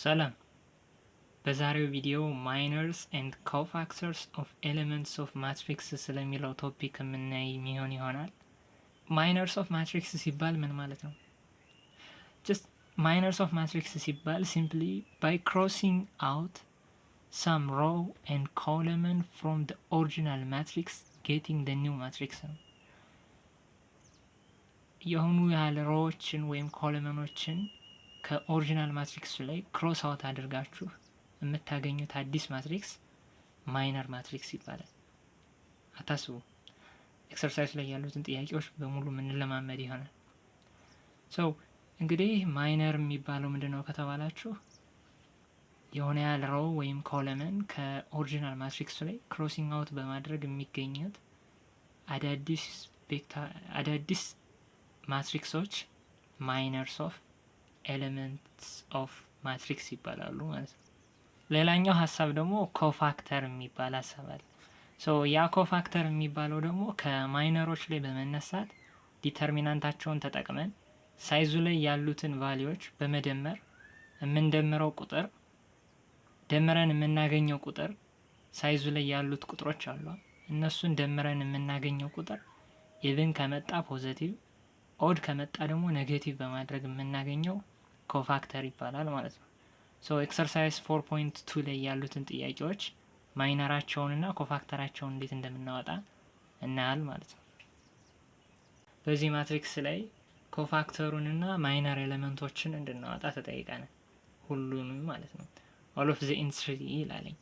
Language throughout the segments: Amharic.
ሰላም። በዛሬው ቪዲዮ ማይነርስ ኤንድ ኮፋክተርስ ኦፍ ኤሌመንትስ ኦፍ ማትሪክስ ስለሚለው ቶፒክ የምናይ የሚሆን ይሆናል። ማይነርስ ኦፍ ማትሪክስ ሲባል ምን ማለት ነው? ጀስት ማይነርስ ኦፍ ማትሪክስ ሲባል ሲምፕሊ ባይ ክሮሲንግ አውት some row and column from the original matrix getting the new matrix ነው። የሆኑ ያህል ሮዎችን ወይም ኮለመኖችን ከኦሪጂናል ማትሪክሱ ላይ ክሮስ አውት አድርጋችሁ የምታገኙት አዲስ ማትሪክስ ማይነር ማትሪክስ ይባላል። አታስቡ፣ ኤክሰርሳይዝ ላይ ያሉትን ጥያቄዎች በሙሉ የምንለማመድ ይሆናል። ሰው እንግዲህ ማይነር የሚባለው ምንድነው ከተባላችሁ የሆነ ያህል ሮው ወይም ኮለመን ከኦሪጂናል ማትሪክሱ ላይ ክሮሲንግ አውት በማድረግ የሚገኙት አዳዲስ ማትሪክሶች ማይነርስ ኦፍ ኤሌመንትስ ኦፍ ማትሪክስ ይባላሉ ማለት ነው። ሌላኛው ሀሳብ ደግሞ ኮፋክተር የሚባል ሀሳብ አለ። ያ ኮፋክተር የሚባለው ደግሞ ከማይነሮች ላይ በመነሳት ዲተርሚናንታቸውን ተጠቅመን ሳይዙ ላይ ያሉትን ቫሊዎች በመደመር የምንደምረው ቁጥር ደምረን የምናገኘው ቁጥር ሳይዙ ላይ ያሉት ቁጥሮች አሉ። እነሱን ደምረን የምናገኘው ቁጥር ኢቭን ከመጣ ፖዚቲቭ፣ ኦድ ከመጣ ደግሞ ኔጌቲቭ በማድረግ የምናገኘው ኮፋክተር ይባላል ማለት ነው። ኤክሰርሳይዝ 4.2 ላይ ያሉትን ጥያቄዎች ማይነራቸውንና ኮፋክተራቸውን እንዴት እንደምናወጣ እናያል ማለት ነው። በዚህ ማትሪክስ ላይ ኮፋክተሩንና ማይነር ኤሌመንቶችን እንድናወጣ ተጠይቀናል። ሁሉንም ማለት ነው። all of the entry ይላለኝ።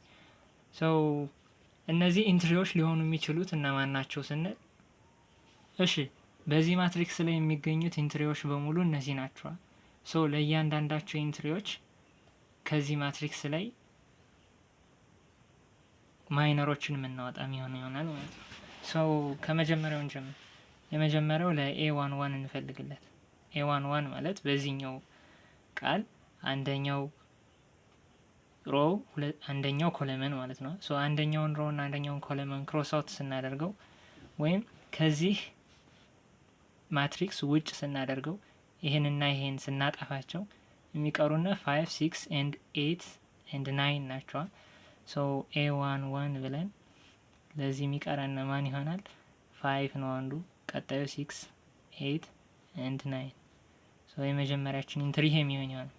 እነዚህ ኢንትሪዎች ሊሆኑ የሚችሉት እነማን ናቸው ስንል፣ እሺ በዚህ ማትሪክስ ላይ የሚገኙት ኢንትሪዎች በሙሉ እነዚህ ናቸው። ለእያንዳንዳቸው ኢንትሪዎች ከዚህ ማትሪክስ ላይ ማይነሮችን የምናወጣ የሚሆን ይሆናል ማለት ነው። ከመጀመሪያው እንጀምር። የመጀመሪያው ለA11 እንፈልግለት። A11 ማለት በዚህኛው ቃል አንደኛው ሮ አንደኛው ኮለመን ማለት ነው። አንደኛውን ሮ እና አንደኛውን ኮለመን ክሮስ አውት ስናደርገው ወይም ከዚህ ማትሪክስ ውጭ ስናደርገው ይሄንና ይሄን ስናጠፋቸው የሚቀሩና 5 6 and 8 and 9 ናቸው። A11 ብለን ለዚህ የሚቀረን ማን ይሆናል? 5 ነው አንዱ፣ ቀጣዩ 6 8 and 9። የመጀመሪያችን ኢንትሪ የሚሆን ይሆናል።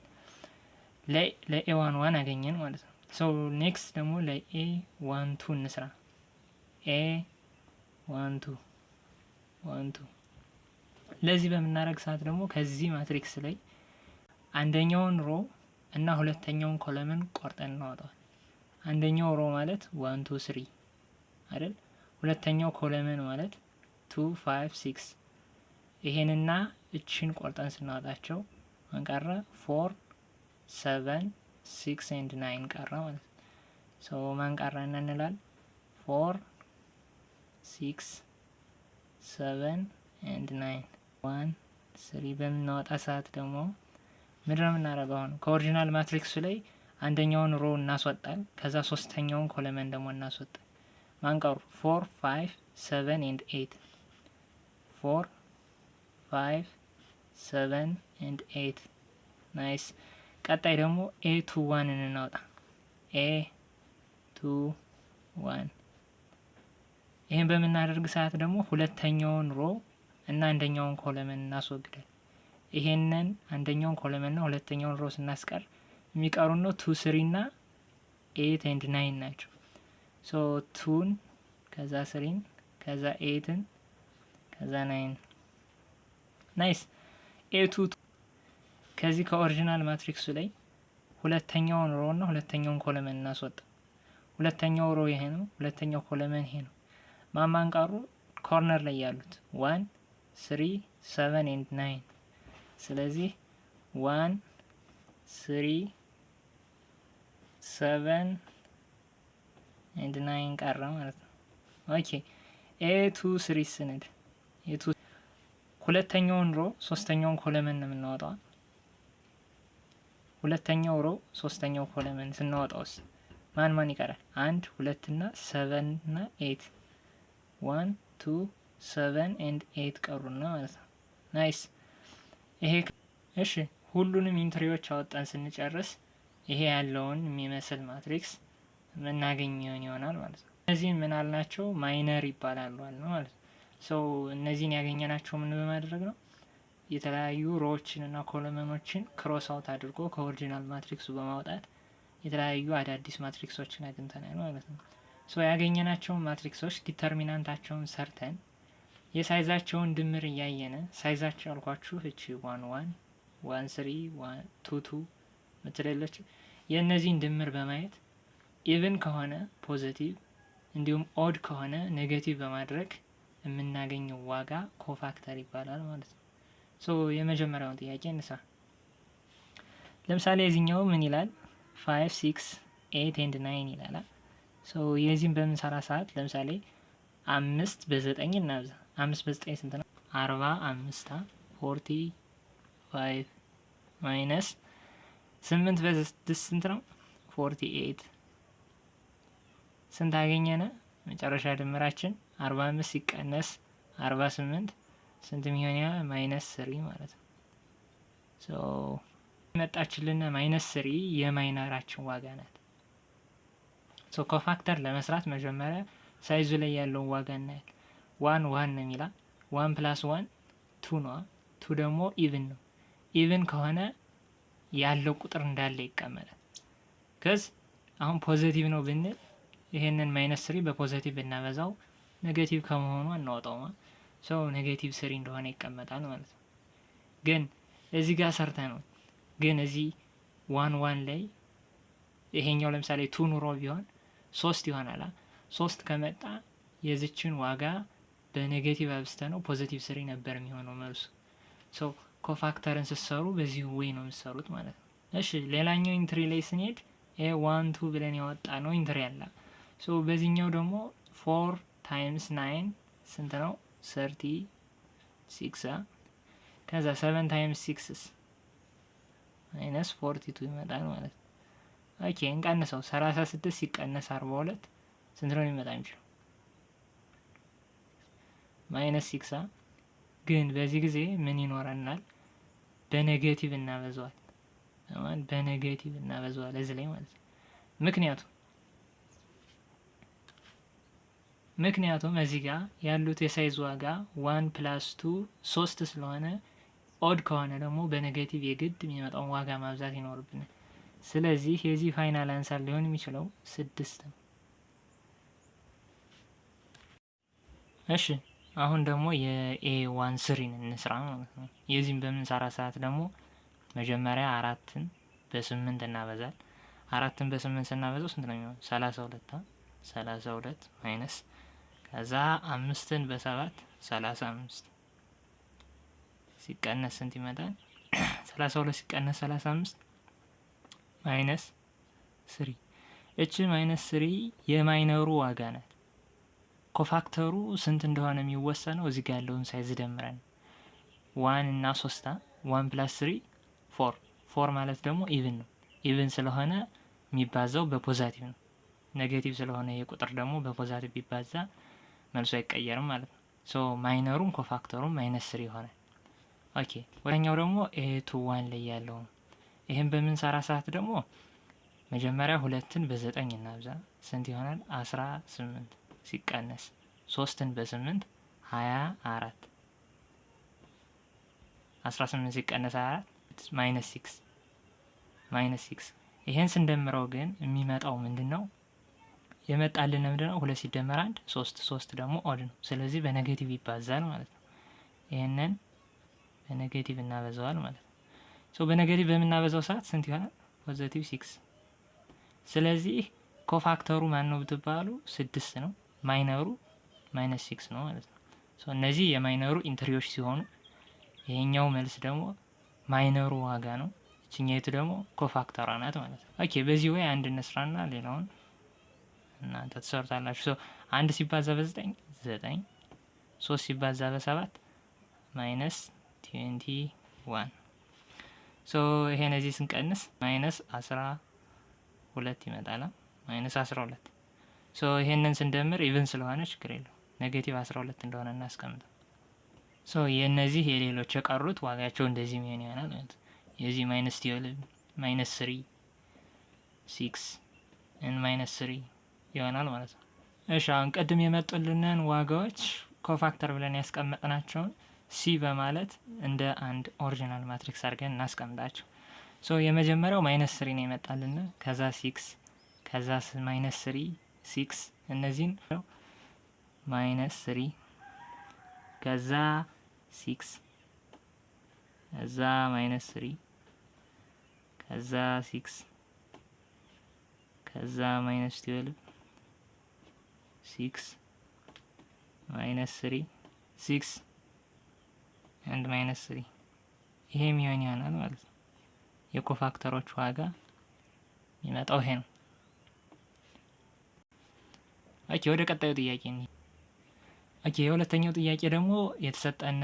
ለA11 አገኘን ማለት ነው። ኔክስት ደግሞ ለA12 እንስራ። A12 ለዚህ በምናደርግ ሰዓት ደግሞ ከዚህ ማትሪክስ ላይ አንደኛውን ሮ እና ሁለተኛውን ኮለመን ቆርጠን እናወጣዋለን። አንደኛው ሮ ማለት 1 2 3 አይደል? ሁለተኛው ኮለመን ማለት 2 5 6። ይሄንና እቺን ቆርጠን ስናወጣቸው አንቀረ 4 7 6 and 9 ቀረ ማለት ነው። ማን ቀረ እንላለን? 4 6 7 and 9 1 3 በምናወጣ ሰዓት ደግሞ ምንድነው የምናደርገው? አሁን ከኦሪጂናል ማትሪክሱ ላይ አንደኛውን ሮ እናስወጣል። ከዛ ሶስተኛውን ኮለመን ደግሞ እናስወጣል። ማን ቀሩ? 4 5 7 and 8 4 5 7 and 8 ናይስ። ቀጣይ ደግሞ A21 እናውጣ። A21 ይሄን በምናደርግ ሰዓት ደግሞ ሁለተኛውን ሮ እና አንደኛውን ኮለመን እናስወግዳል። ይሄንን አንደኛውን ኮለመን እና ሁለተኛውን ሮ ስናስቀር የሚቀሩን ነው 2 3 እና 8 and 9 ናቸው። 2ን ከዛ 3ን ከዛ 8ን ከዛ 9 ናይስ። A22 ከዚህ ከኦሪጂናል ማትሪክሱ ላይ ሁለተኛውን ሮ እና ሁለተኛውን ኮለመን እናስወጣ። ሁለተኛው ሮ ይሄ ነው፣ ሁለተኛው ኮለመን ይሄ ነው። ማማን ቀሩ? ኮርነር ላይ ያሉት 1 3 7 and 9። ስለዚህ 1 3 7 and 9 ቀረ ማለት ነው። ኦኬ A23 ስንል ሁለተኛውን ሮ ሶስተኛውን ኮለመን ነው የምናወጣው። ሁለተኛው ሮ ሶስተኛው ኮለመን ስናወጣውስ ማን ይቀራል? 1 2 እና 7 እና 8 1 2 7 and 8 ቀሩና ማለት ነው። ናይስ። ይሄ እሺ ሁሉንም ኢንትሪዎች አወጣን ስንጨርስ ይሄ ያለውን የሚመስል ማትሪክስ የምናገኝ ይሆናል ማለት ነው። እነዚህ ምን አልናቸው? ማይነር ይባላሉ ማለት ነው። እነዚህን ያገኘናቸው ምን በማድረግ ነው? የተለያዩ ሮዎችን እና ኮለመኖችን ክሮስ አውት አድርጎ ከኦሪጂናል ማትሪክሱ በማውጣት የተለያዩ አዳዲስ ማትሪክሶችን አግኝተናል ማለት ነው። ያገኘናቸውን ማትሪክሶች ዲተርሚናንታቸውን ሰርተን የሳይዛቸውን ድምር እያየነ ሳይዛቸው ያልኳችሁ እቺ 1 1 3 2 2 ምትለለች የእነዚህን ድምር በማየት ኢቭን ከሆነ ፖዚቲቭ እንዲሁም ኦድ ከሆነ ኔጌቲቭ በማድረግ የምናገኘው ዋጋ ኮፋክተር ይባላል ማለት ነው። የመጀመሪያውን ጥያቄ እንስራ። ለምሳሌ የዚህኛው ምን ይላል? 5 6 8 and 9 ይላል። የዚህን በምንሰራ ሰዓት ለምሳሌ 5 በ9 እናብዛ። 5 በ9 ስንት ነው? 45 45 ማይነስ 8 በ6 ስንት ነው? 48 ስንት አገኘነ? መጨረሻ ድምራችን 45 ሲቀነስ 48 ስንት የሚሆን ያ? ማይነስ 3 ማለት ነው። መጣችልን ማይነስ 3 የማይነራችን ዋጋ ናት። ኮፋክተር ለመስራት መጀመሪያ ሳይዙ ላይ ያለውን ዋጋ እናያል። 1 1 ነው የሚላ 1 + 1 2 ነው። 2 ደግሞ ኢቭን ነው። ኢቭን ከሆነ ያለው ቁጥር እንዳለ ይቀመጣል። ከዚ አሁን ፖዚቲቭ ነው ብንል ይሄንን ማይነስ 3 በፖዚቲቭ ብናበዛው ኔጌቲቭ ከመሆኑ አናወጣውማ። ኔጌቲቭ 3 እንደሆነ ይቀመጣል ማለት ነው። ግን እዚህ ጋር ሰርተ ነው ግን እዚህ 1 1 ላይ ይሄኛው ለምሳሌ 2 ኑሮ ቢሆን 3 ይሆናል። 3 ከመጣ የዚችን ዋጋ በኔጌቲቭ አብስተ ነው ፖዚቲቭ 3 ነበር የሚሆነው መልሱ። ኮፋክተርን ስትሰሩ በዚህ ወይ ነው የምትሰሩት ማለት ነው። እሺ ሌላኛው ኢንትሪ ላይ ስንሄድ 1 2 ብለን ያወጣ ነው ኢንትሪ አለ። በዚህኛው ደግሞ 4 ታይምስ 9 ስንት ነው? 36 ከዛ 7 ታይምስ 6 ማይነስ 42 ይመጣል ማለት ነው። ኦኬ እንቀንሰው። 36 ሲቀነስ 42 ስንት ነው የሚመጣ የሚችለው? ማይነስ 6 ግን በዚህ ጊዜ ምን ይኖረናል? በኔጌቲቭ እናበዛዋል። በኔጌቲቭ እናበዛዋል እዚህ ላይ ማለት ነው። ምክንያቱም እዚህ ጋር ያሉት የሳይዝ ዋጋ 1 + 2 3 ስለሆነ ኦድ ከሆነ ደግሞ በኔጌቲቭ የግድ የሚመጣውን ዋጋ ማብዛት ይኖርብናል። ስለዚህ የዚህ ፋይናል አንሰር ሊሆን የሚችለው 6 ነው። እሺ አሁን ደግሞ የA1 3ን እንስራ ማለት ነው። የዚህን በምንሰራ ሰዓት ደግሞ መጀመሪያ 4ን በ8 እናበዛል። 4ን በ8 ስናበዛው ስንት ነው የሚሆነው? 32 32 ማይነስ ከዛ 5ን በ7 35 ሲቀነስ ስንት ይመጣል? 32 ሲቀነስ 35 ማይነስ 3። እቺ ማይነስ 3 የማይነሩ ዋጋ ናት። ኮፋክተሩ ስንት እንደሆነ የሚወሰነው እዚህ ጋር ያለውን ሳይዝ ደምረን 1 እና 3 1 + 3 4 4 ማለት ደግሞ ኢቭን ነው። ኢቭን ስለሆነ የሚባዛው በፖዚቲቭ ነው። ኔጌቲቭ ስለሆነ ይሄ ቁጥር ደግሞ በፖዚቲቭ ቢባዛ መልሶ አይቀየርም ማለት ነው። ማይነሩም ኮፋክተሩም ማይነስ 3 ይሆናል። ኦኬ ወደኛው ደግሞ A21 ላይ ያለው ነው። ይሄን በምንሰራ ሰዓት ደግሞ መጀመሪያ 2ን በ9 እናብዛ ስንት ይሆናል? 18 ሲቀነስ 3ን በ8 24 18 ሲቀነስ 24 ማይነስ 6 ይሄን ስንደምረው ግን የሚመጣው ምንድነው? የመጣልን ምንድነው? 2 ሲደመር 1 3 ደግሞ ኦድ ነው። ስለዚህ በኔጌቲቭ ይባዛል ማለት ነው። ይሄንን በኔጌቲቭ እናበዛዋል ማለት ነው። በኔጌቲቭ በምናበዛው ሰዓት ስንት ይሆናል? ፖዚቲቭ 6። ስለዚህ ኮፋክተሩ ማን ነው ብትባሉ 6 ነው። ማይነሩ ማይነስ 6 ነው ማለት ነው። እነዚህ የማይነሩ ኢንትሪዎች ሲሆኑ ይሄኛው መልስ ደግሞ ማይነሩ ዋጋ ነው። እቺኛይቱ ደግሞ ኮፋክተሯ ናት ማለት ነው። ኦኬ በዚህ ወይ አንድ እንስራና ሌላውን እናንተ ተሰርታላችሁ። 1 ሲባዛ በ9 9 3 ሲባዛ በ7 ማይነስ 21 ይሄን እዚህ ስንቀንስ ማይነስ 12 ይመጣል። ማይነስ 12 ይሄንን ስንደምር ኢቭን ስለሆነ ችግር የለው ኔጌቲቭ 12 እንደሆነ እናስቀምጠው። የነዚህ የሌሎች የቀሩት ዋጋቸው እንደዚህ የሚሆን ይሆናል ማለት ነው። የዚህ ማይነስ 12 ማይነስ 3 6 ኤን ማይነስ 3 ይሆናል ማለት ነው። እሺ አሁን ቅድም የመጡልንን ዋጋዎች ኮፋክተር ብለን ያስቀመጥናቸውን ሲ በማለት እንደ አንድ ኦሪጂናል ማትሪክስ አድርገን እናስቀምጣቸው። ሶ የመጀመሪያው ማይነስ 3 ነው የመጣልን፣ ከዛ 6 ከዛ ማይነስ 3 6 እነዚህን ማይነስ 3 ከዛ 6 ከዛ ማይነስ 3 ከዛ 6 ከዛ ማይነስ 12 6 ማይነስ 3 6 አንድ ማይነስ 3 ይሄ የሚሆን ይሆናል ማለት ነው። የኮፋክተሮች ዋጋ የሚመጣው ይሄ ነው። ኦኬ ወደ ቀጣዩ ጥያቄ ነው። ኦኬ የሁለተኛው ጥያቄ ደግሞ የተሰጠን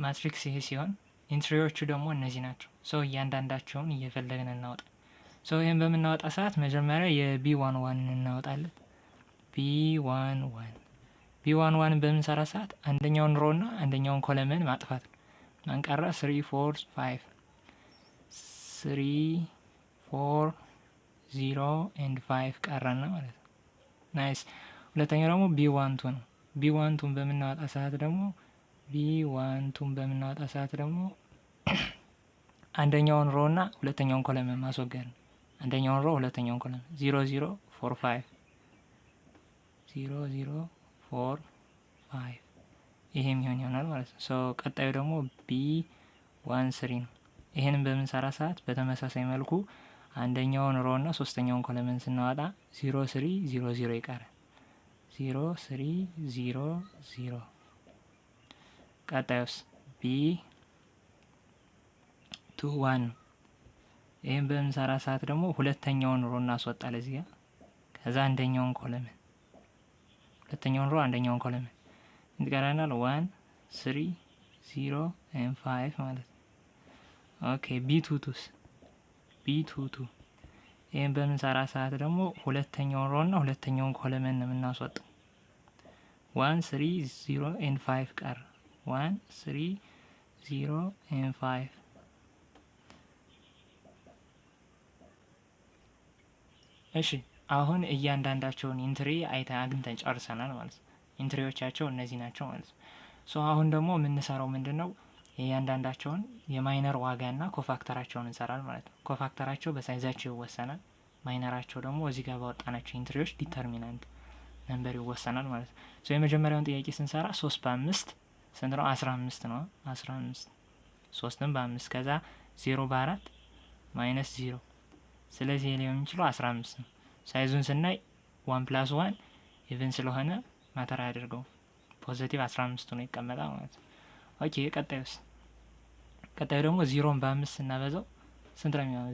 ማትሪክስ ይሄ ሲሆን ኢንትሪዎቹ ደግሞ እነዚህ ናቸው። ሶ እያንዳንዳቸውን እየፈለግን እናወጣ። ሶ ይሄን በምናወጣ ሰዓት መጀመሪያ የቢ11 እናወጣለን። ቢ11 በምንሰራ ሰዓት አንደኛውን ሮ እና አንደኛውን ኮለምን ማጥፋት ነው። አንቀራ 3 4 5 3 4 0 and 5 ቀረና ማለት ነው። ናይስ። ሁለተኛው ደግሞ ቢ12 ነው። ቢ12 በምናወጣ ሰዓት ደግሞ አንደኛውን ሮ እና ሁለተኛውን ኮለምን ማስወገድ ነው። አንደኛውን ሮ ሁለተኛውን ኮለምን 0 0 4 5 0 0 4 5 ይሄ የሚሆን ይሆናል ማለት ነው። ሶ ቀጣዩ ደግሞ ቢ13 ነው። ይሄንን በምንሰራ ሰዓት በተመሳሳይ መልኩ አንደኛውን ሮ እና ሶስተኛውን ኮለምን ስናወጣ 0 3 0 0 ይቀራል። 0 3 0 0 ቀጣዩስ ቢ21 ነው። ይሄን በምንሰራ ሰዓት ደግሞ ሁለተኛውን ሮ እናስወጣለን እዚህ ጋር። ከዛ አንደኛውን ኮለምን ሁለተኛውን ሮ አንደኛውን ኮለምን እንዲቀራናል 1 3 0 and 5 ማለት ነው። ኦኬ ቢ22 ይሄን በምንሰራ ሰዓት ደግሞ ሁለተኛውን ሮ እና ሁለተኛውን ኮለምን ነው የምናስወጣው። 1 3 0 and 5 ቀር 1 3 0 and 5 እሺ አሁን እያንዳንዳቸውን ኢንትሪ አግኝተን ጨርሰናል ማለት ነው። ኢንትሪዎቻቸው እነዚህ ናቸው ማለት ነው። ሶ አሁን ደግሞ የምንሰራው ምንድነው? የእያንዳንዳቸውን የማይነር ዋጋና ኮፋክተራቸውን እንሰራል ማለት ነው። ኮፋክተራቸው በሳይዛቸው ይወሰናል። ማይነራቸው ደግሞ እዚህ ጋር ባወጣናቸው ኢንትሪዎች ዲተርሚናንት ነምበር ይወሰናል ማለት ነው። ሶ የመጀመሪያውን ጥያቄ ስንሰራ 3 በ5 ስንት ነው? 15 ነው። 15 3ን በ5 ከዛ 0 በ4 ማይነስ 0 ስለዚህ ሊሆን የሚችለው 15 ነው። ሳይዙን ስናይ 1 + 1 ኢቭን ስለሆነ ማተር አያደርገው ፖዚቲቭ 15 ነው ይቀመጣል ማለት ነው። ኦኬ ቀጣዩ ደግሞ 0ን በ5 ስናበዛው ስንት ነው የሚሆነው?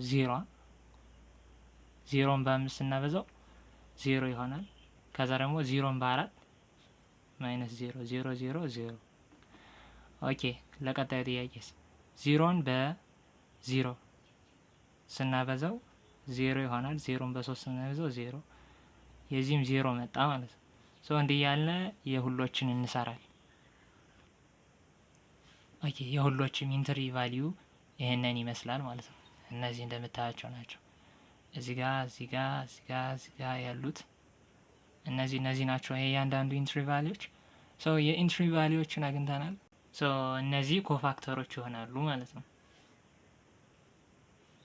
0ን በ5 ስናበዛው 0 ይሆናል። ከዛ ደግሞ 0ን በ4 ማይነስ 0 0 0 0 ኦኬ ለቀጣዩ ጥያቄስ 0ን በ0 ስናበዛው 0 ይሆናል። 0ን በ3 ስናበዛው 0 የዚህም 0 መጣ ማለት ነው። ሶ እንዲህ ያለ የሁሎችን እንሰራለን። ኦኬ የሁሎችም ኢንትሪ ቫልዩ ይሄንን ይመስላል ማለት ነው። እነዚህ እንደምታያቸው ናቸው። እዚህ ጋር ያሉት እነዚህ ናቸው። የእያንዳንዱ ኢንትሪ ቫልዩዎች ሶ የኢንትሪ ቫልዩዎችን አግኝተናል። ሶ እነዚህ ኮፋክተሮች ይሆናሉ ማለት ነው።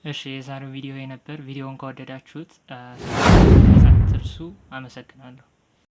እሺ የዛሬው ቪዲዮ ነበር። ቪዲዮውን ከወደዳችሁት አትርሱ። አመሰግናለሁ።